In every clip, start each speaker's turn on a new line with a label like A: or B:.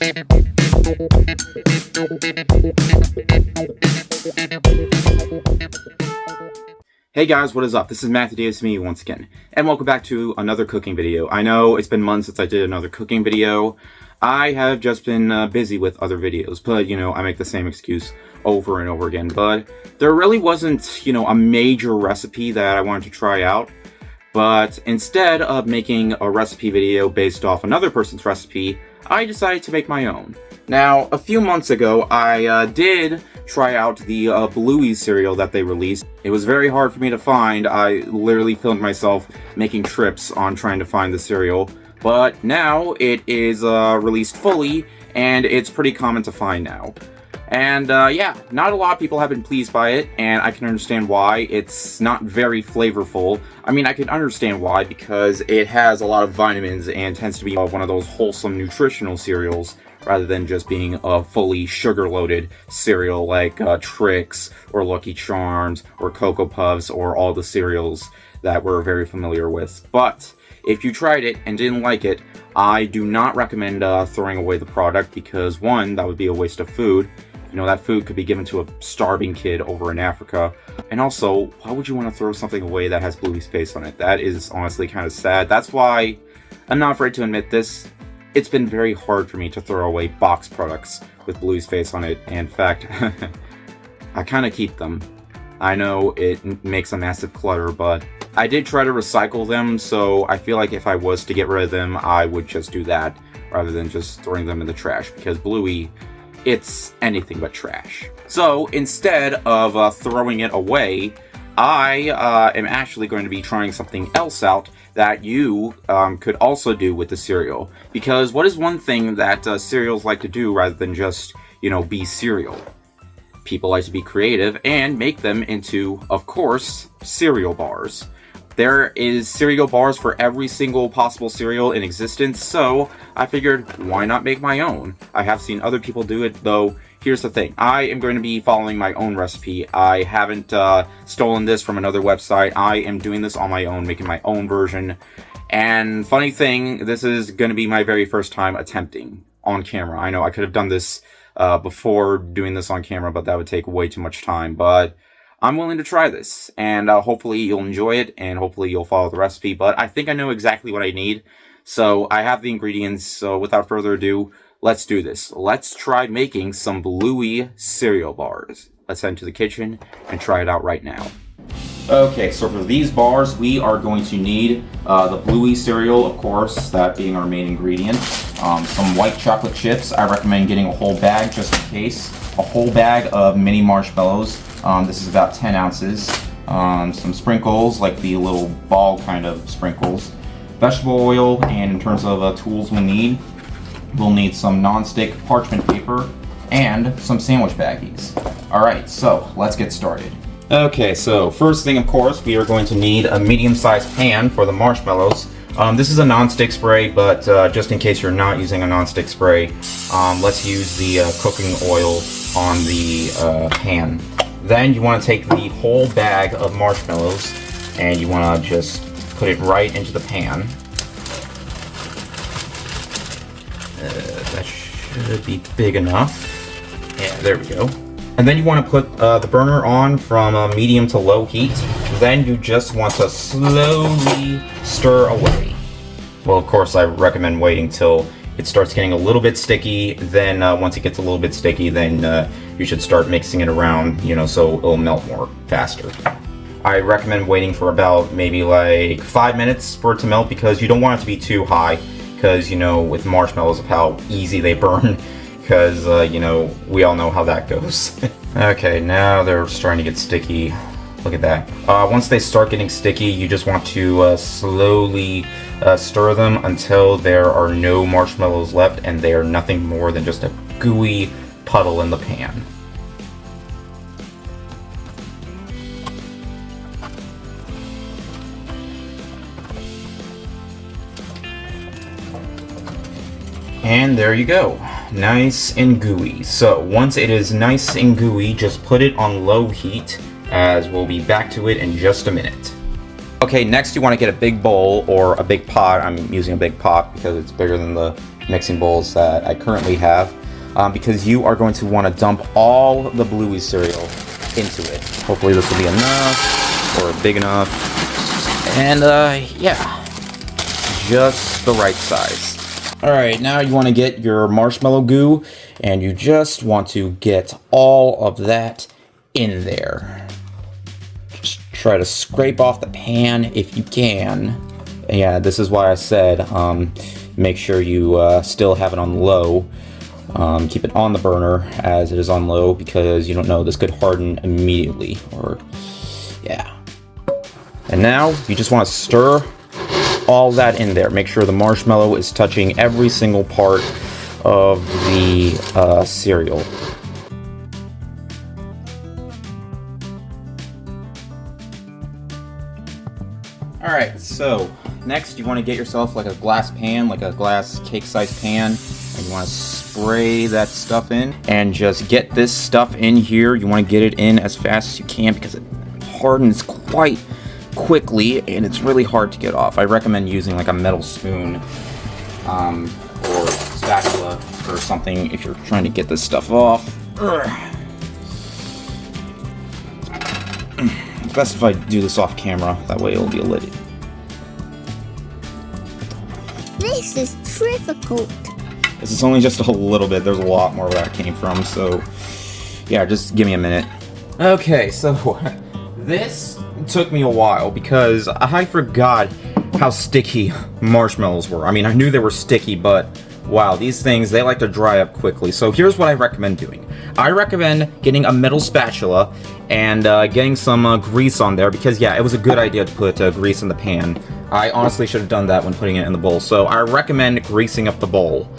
A: Hey guys, what is up? This is Matthew DSME once again, and welcome back to another cooking video. I know it's been months since I did another cooking video. I have just been busy with other videos, but you know, I make the same excuse over and over again. But there really wasn't, you know, a major recipe that I wanted to try out. But instead of making a recipe video based off another person's recipe, I decided to make my own. Now, a few months ago, I did try out the Bluey cereal that they released. It was very hard for me to find. I literally filmed myself making trips on trying to find the cereal. But now it is released fully, and it's pretty common to find now. And yeah, not a lot of people have been pleased by it, and I can understand why. It's not very flavorful. I mean, I can understand why, because it has a lot of vitamins and tends to be one of those wholesome nutritional cereals, rather than just being a fully sugar-loaded cereal like Trix or Lucky Charms or Cocoa Puffs or all the cereals that we're very familiar with. But if you tried it and didn't like it, I do not recommend throwing away the product, because one, that would be a waste of food. You know, that food could be given to a starving kid over in Africa. And also, why would you want to throw something away that has Bluey's face on it? That is honestly kind of sad. That's why I'm not afraid to admit this. It's been very hard for me to throw away box products with Bluey's face on it. In fact, I kind of keep them. I know it makes a massive clutter, but I did try to recycle them, so I feel like if I was to get rid of them, I would just do that rather than just throwing them in the trash, because Bluey, it's anything but trash. So instead of throwing it away, I am actually going to be trying something else out that you could also do with the cereal. Because what is one thing that cereals like to do rather than just, you know, be cereal? People like to be creative and make them into, of course, cereal bars. There is cereal bars for every single possible cereal in existence, so I figured, why not make my own? I have seen other people do it, though. Here's the thing. I am going to be following my own recipe. I haven't stolen this from another website. I am doing this on my own, making my own version. And funny thing, this is going to be my very first time attempting on camera. I know I could have done this before doing this on camera, but that would take way too much time. But I'm willing to try this, and hopefully you'll enjoy it, and hopefully you'll follow the recipe. But I think I know exactly what I need, so I have the ingredients. So without further ado, let's do this. Let's try making some Bluey cereal bars. Let's head into the kitchen and try it out right now. Okay, so for these bars, we are going to need the Bluey cereal, of course, that being our main ingredient. Some white chocolate chips. I recommend getting a whole bag just in case. A whole bag of mini marshmallows. This is about 10 ounces. Some sprinkles, like the little ball kind of sprinkles. Vegetable oil, and in terms of tools we'll need some non-stick parchment paper and some sandwich baggies. Alright, so let's get started. Okay, so first thing, of course, we are going to need a medium-sized pan for the marshmallows. This is a non-stick spray, but just in case you're not using a non-stick spray, let's use the cooking oil on the pan. Then you want to take the whole bag of marshmallows and you want to just put it right into the pan. That should be big enough. Yeah, there we go. And then you want to put the burner on from medium to low heat. Then you just want to slowly stir away. Well, of course, I recommend waiting till it starts getting a little bit sticky. Then once it gets a little bit sticky, then you should start mixing it around, you know, so it'll melt more faster. I recommend waiting for about maybe like 5 minutes for it to melt, because you don't want it to be too high, because, you know, with marshmallows of how easy they burn, because, you know, we all know how that goes. Okay, now they're starting to get sticky. Look at that. Once they start getting sticky, you just want to slowly stir them until there are no marshmallows left and they are nothing more than just a gooey puddle in the pan. And there you go. Nice and gooey. So once it is nice and gooey, just put it on low heat, as we'll be back to it in just a minute. Okay, next you want to get a big bowl or a big pot. I'm using a big pot because it's bigger than the mixing bowls that I currently have, because you are going to want to dump all the Bluey cereal into it. Hopefully this will be enough, or big enough, and yeah, just the right size. Alright, now you want to get your marshmallow goo, and you just want to get all of that in there. Just try to scrape off the pan if you can. And yeah, this is why I said make sure you still have it on low. Keep it on the burner as it is on low, because you don't know, this could harden immediately, or yeah. And now you just want to stir all that in there. Make sure the marshmallow is touching every single part of the cereal. Alright, so next you want to get yourself like a glass pan, like a glass cake-sized pan, and you want to spray that stuff in, and just get this stuff in here. You want to get it in as fast as you can because it hardens quite quickly and it's really hard to get off. I recommend using like a metal spoon or spatula or something if you're trying to get this stuff off. It's best if I do this off camera, that way it'll be a lid.
B: This is difficult.
A: This is only just a little bit, there's a lot more where that came from, so yeah, just give me a minute. Okay, so this took me a while because I forgot how sticky marshmallows were. I mean, I knew they were sticky, but wow, these things, they like to dry up quickly. So here's what I recommend doing. I recommend getting a metal spatula and getting some grease on there, because yeah, it was a good idea to put grease in the pan. I honestly should have done that when putting it in the bowl. So I recommend greasing up the bowl,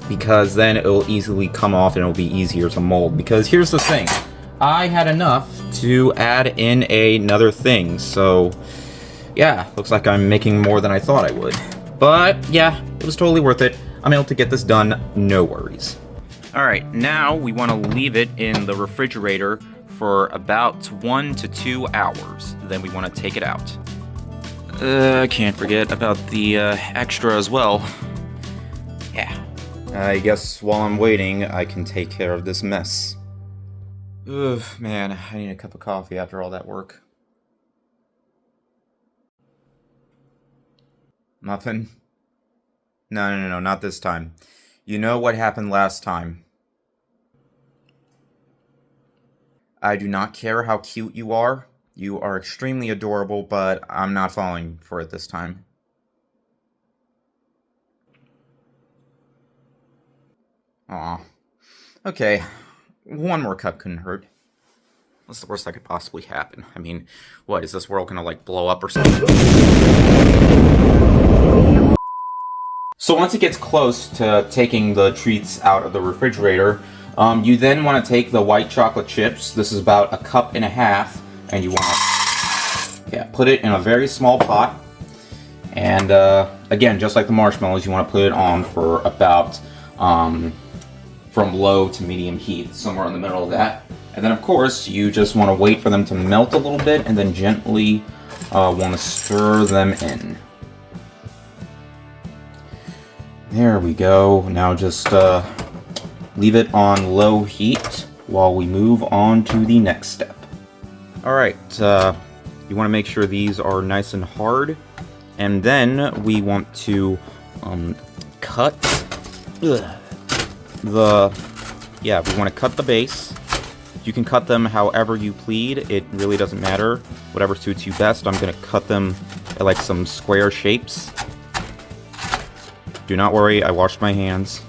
A: because then it'll easily come off and it'll be easier to mold. Because here's the thing, I had enough to add in another thing, so yeah, looks like I'm making more than I thought I would. But yeah, it was totally worth it. I'm able to get this done, no worries. Alright, now we want to leave it in the refrigerator for about 1 to 2 hours. Then we want to take it out. I can't forget about the extra as well. Yeah. I guess while I'm waiting, I can take care of this mess. Ugh, man, I need a cup of coffee after all that work. Muffin? No, not this time. You know what happened last time. I do not care how cute you are. You are extremely adorable, but I'm not falling for it this time. Aw. Okay. One more cup couldn't hurt. What's the worst that could possibly happen? I mean, what, is this world gonna, like, blow up or something? So once it gets close to taking the treats out of the refrigerator, you then want to take the white chocolate chips. This is about 1.5 cups, and you want to put it in a very small pot. And again, just like the marshmallows, you want to put it on for about from low to medium heat, somewhere in the middle of that. And then of course, you just want to wait for them to melt a little bit, and then gently want to stir them in. There we go. Now just leave it on low heat while we move on to the next step. Alright, you want to make sure these are nice and hard, and then we want to cut we want to cut the base. You can cut them however you please, it really doesn't matter, whatever suits you best. I'm going to cut them at like some square shapes. Do not worry, I washed my hands.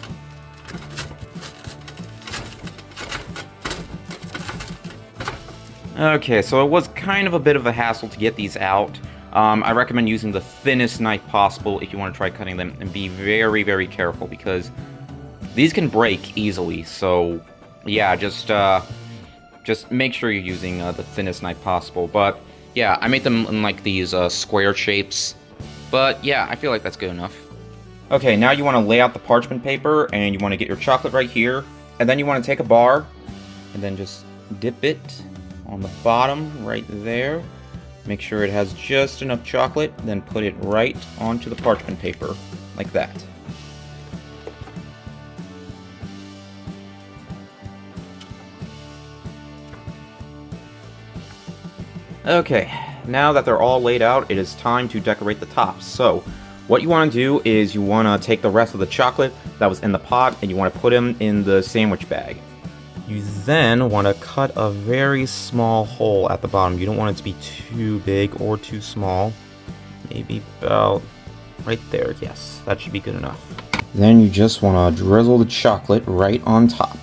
A: Okay, so it was kind of a bit of a hassle to get these out. I recommend using the thinnest knife possible if you want to try cutting them, and be very, very careful because these can break easily. So yeah, just make sure you're using the thinnest knife possible. But yeah, I made them in like these square shapes. But yeah, I feel like that's good enough. Okay, now you want to lay out the parchment paper, and you want to get your chocolate right here. And then you want to take a bar, and then just dip it on the bottom right there. Make sure it has just enough chocolate, then put it right onto the parchment paper, like that. Okay, now that they're all laid out, it is time to decorate the tops. So, what you want to do is you want to take the rest of the chocolate that was in the pot and you want to put them in the sandwich bag. You then want to cut a very small hole at the bottom. You don't want it to be too big or too small. Maybe about right there. Yes, that should be good enough. Then you just want to drizzle the chocolate right on top.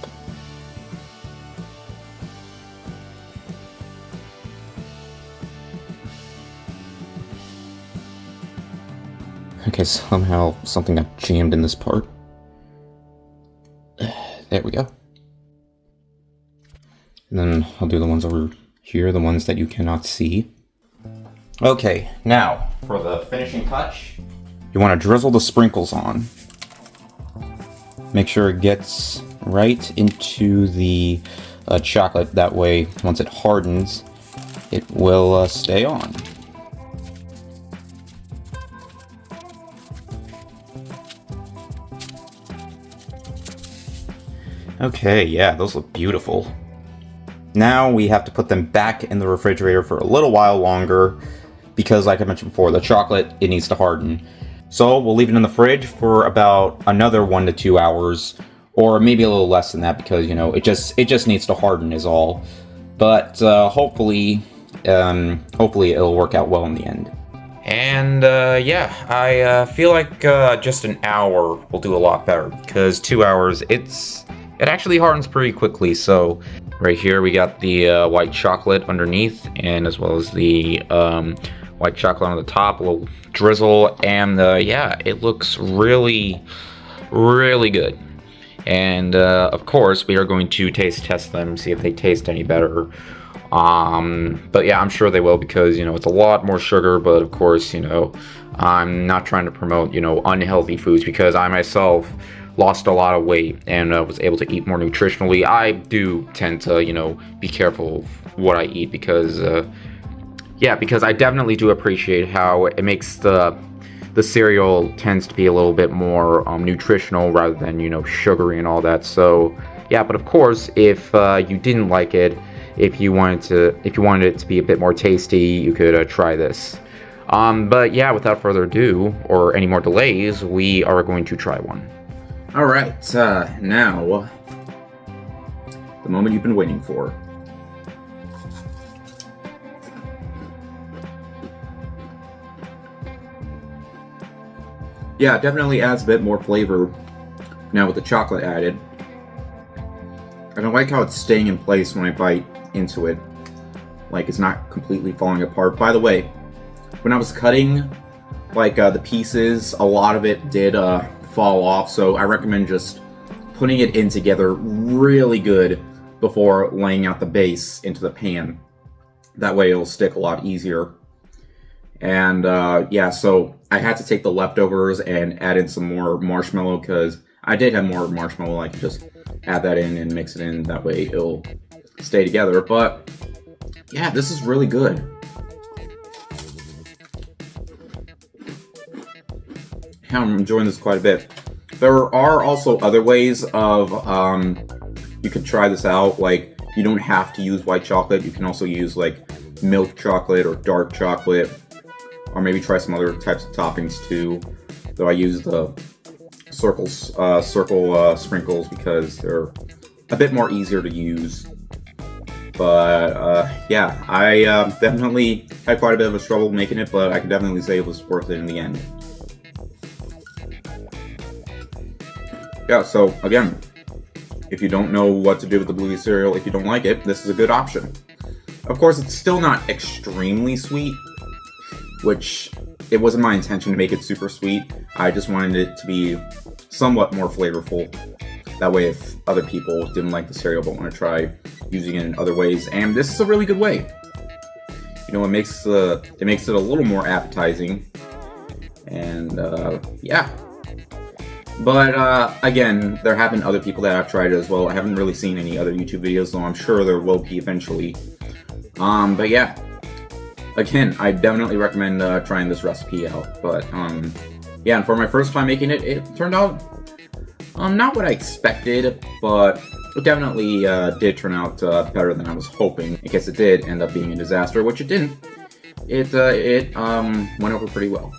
A: Okay, somehow something got jammed in this part. There we go. And then I'll do the ones over here, the ones that you cannot see. Okay, now for the finishing touch, you want to drizzle the sprinkles on. Make sure it gets right into the chocolate. That way, once it hardens, it will stay on. Okay, yeah, those look beautiful. Now we have to put them back in the refrigerator for a little while longer because, like I mentioned before, the chocolate, it needs to harden. So we'll leave it in the fridge for about another 1 to 2 hours, or maybe a little less than that because, you know, it just needs to harden is all. But hopefully it'll work out well in the end. And yeah, I feel like just an hour will do a lot better because 2 hours, it actually hardens pretty quickly. So right here we got the white chocolate underneath, and as well as the white chocolate on the top, a little drizzle, and yeah, it looks really, really good. And of course, we are going to taste test them, see if they taste any better. But yeah, I'm sure they will because, you know, it's a lot more sugar, but of course, you know, I'm not trying to promote, you know, unhealthy foods because I myself lost a lot of weight and was able to eat more nutritionally. I do tend to, you know, be careful of what I eat because, yeah, because I definitely do appreciate how it makes the cereal tends to be a little bit more nutritional rather than, you know, sugary and all that. So yeah, but of course, if you didn't like it, if you wanted it to be a bit more tasty, you could try this. But yeah, without further ado or any more delays, we are going to try one. All right, now the moment you've been waiting for. Yeah, it definitely adds a bit more flavor now with the chocolate added. I don't like how it's staying in place when I bite into it. Like, it's not completely falling apart. By the way, when I was cutting, like, the pieces, a lot of it did fall off, so I recommend just putting it in together really good before laying out the base into the pan. That way it'll stick a lot easier. And yeah, so I had to take the leftovers and add in some more marshmallow because I did have more marshmallow. I could just add that in and mix it in. That way it'll stay together. But yeah, this is really good. I'm enjoying this quite a bit. There are also other ways of, you could try this out. Like, you don't have to use white chocolate. You can also use like milk chocolate or dark chocolate, or maybe try some other types of toppings too. Though I use the circle sprinkles because they're a bit more easier to use. But yeah, I definitely had quite a bit of a struggle making it, but I can definitely say it was worth it in the end. Yeah, so again, if you don't know what to do with the Bluey cereal, if you don't like it, this is a good option. Of course, it's still not extremely sweet, which it wasn't my intention to make it super sweet. I just wanted it to be somewhat more flavorful. That way, if other people didn't like the cereal but want to try using it in other ways, and this is a really good way. You know, it makes it a little more appetizing, and yeah. But again, there have been other people that have tried it as well. I haven't really seen any other YouTube videos, though I'm sure there will be eventually. But yeah, again, I definitely recommend trying this recipe out. But yeah, and for my first time making it, it turned out not what I expected, but it definitely did turn out better than I was hoping. In case it did end up being a disaster, which it didn't. It went over pretty well.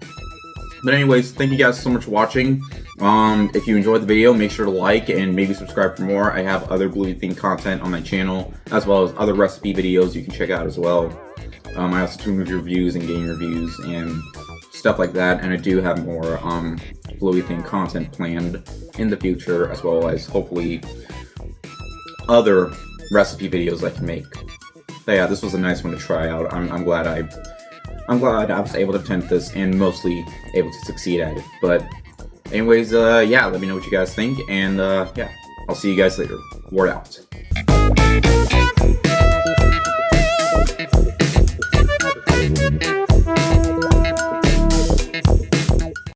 A: But anyways, thank you guys so much for watching. If you enjoyed the video, make sure to like and maybe subscribe for more. I have other Bluey themed content on my channel, as well as other recipe videos you can check out as well. I also do movie reviews and game reviews and stuff like that, and I do have more Bluey themed content planned in the future, as well as hopefully other recipe videos I can make. But yeah, this was a nice one to try out. I'm glad I was able to attempt this and mostly able to succeed at it. But anyways, yeah, let me know what you guys think, and yeah, I'll see you guys later. Word out.